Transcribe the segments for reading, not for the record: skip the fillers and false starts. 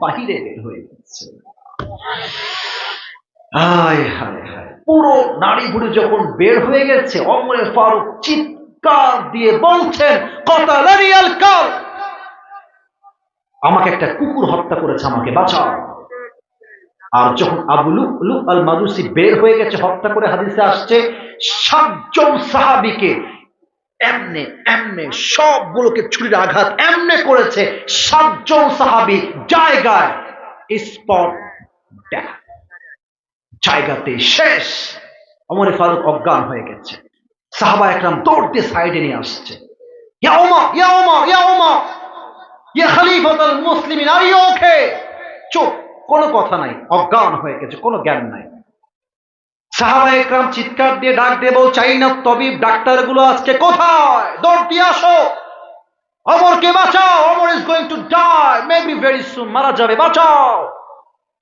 বাহিরে বের হয়ে গেছে। হায় হায় হায়, পুরো নারী বুড়ি যখন বের হয়ে গেছে, ওমর ফারুক চিৎকার দিয়ে বলছেন, কতালানি আল কাল, আমাকে একটা কুকুর হত্যা করেছে, আমাকে বাঁচাও। আর যখন আবু লু'লু'আ আল মাজুসি বের হয়ে গেছে হত্যা করে, হাদিসে আসছে 7 জন সাহাবীকে এমনে এমনে সবগুলোকে ছুরির আঘাত এমনে করেছে, 7 জন সাহাবী জায়গায় স্পট ডেথ, জায়গাতে শেষ। ওমর ফারুক অজ্ঞান হয়ে গেছে, সাহাবা একরাম দৌড় দিয়ে সাইডে নিয়ে আসছে, ইয়া ওমর, ইয়া ওমর, ইয়া ওমর, ইয়া খলিফাতুল মুসলিমিন, আর ইউ ওকে? চুপ, কোনো কথা নাই, অজ্ঞান হয়ে গেছে, কোনো জ্ঞান নাই। সাহাবা একরাম চিৎকার দিয়ে ডাক দিয়ে বল, চাই না তবিব, ডাক্তারগুলো আজকে কোথায়? দৌড় দিয়ে আসো, ওমরকে বাঁচাও, Omar is going to die, maybe very soon, মারা যাবে, বাঁচাও।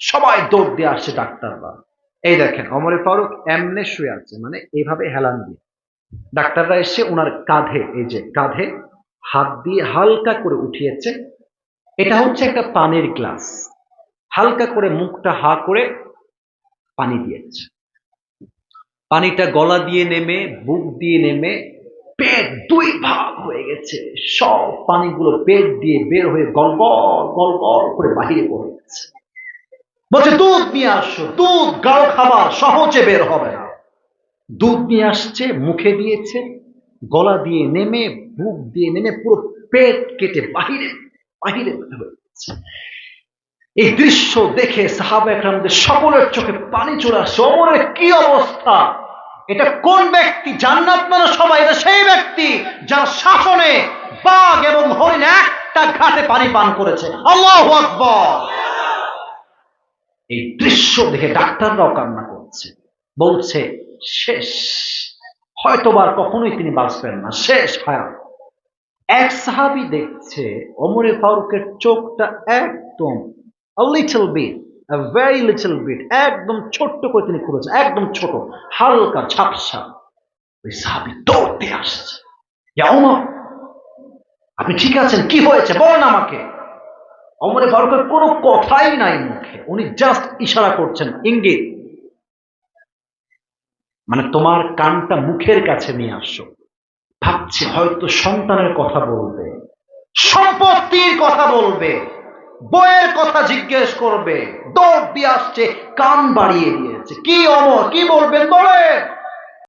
সবাই দৌড় দিয়ে আসছে ডাক্তাররা। এই দেখেন ওমর ফারুক এমনে শুয়ে আছে, মানে এইভাবে হেলান দিয়ে। ডাক্তাররা এসে ওনার কাঁধে, এই যে কাঁধে হাত দিয়ে হালকা করে উঠিয়েছে। এটা হচ্ছে একটা পানির গ্লাস, হালকা করে মুখটা হা করে পানি দিয়েছে। পানিটা গলা দিয়ে নেমে, বুক দিয়ে নেমে, পেট 2 ভাগ হয়ে গেছে, সব পানিগুলো পেট দিয়ে বের হয়ে গলগল গলগল করে বাহিরে পড়ে গেছে। বলছে দুধ নিয়ে আসো, দুধ, গাঢ় খাবার, সহজে বের হবে না। দুধ নিয়ে আসছে, মুখে দিয়েছে, গলা দিয়ে নেমে, বুক দিয়ে নেমে, পুরো পেট কেটে বাহিরে বাহিরে হয়ে গেছে। এই দৃশ্য দেখে সাহাবা একরামদের সকলের চোখে পানি চলে আসছে। ওমরের কি অবস্থা! এটা কোন ব্যক্তি? জান্নাত মানে সবাই, এটা সেই ব্যক্তি যার শাসনে বাঘ এবং হরিণ একটা ঘাটে পানি পান করেছে। আল্লাহু আকবার! এই দৃশ্য দেখে ডাক্তাররাও কান্না করছে, বলছে শেষ, হয়তোবার কখনোই তিনি বাঁচবেন না, শেষ হায়াত। এক সাহাবী দেখছে ওমর ফারুকের চোখটা একদম a little bit, a very little bit, একদম ছোট্ট করে তিনি খুলেছে, একদম ছোট, হালকা ঝাপসা। ওই সাহাবী দৌড়তে আসছে, ইয়া ওমর, আপনি ঠিক আছেন? কি হয়েছে বলেন আমাকে। ওমর ফারুকের কোনো কথাই নাই মুখে, উনি জাস্ট ইশারা করছেন, ইঙ্গিত, মানে তোমার কানটা মুখের কাছে নিয়ে আসো। ভাবছে হয়তো সন্তানের কথা বলবে, সম্পত্তির কথা বলবে, বইয়ের কথা জিজ্ঞেস করবে। দৌড় দিয়ে আসছে, কান বাড়িয়ে দিয়েছে। কি ওমর, কি বলবেন বলেন?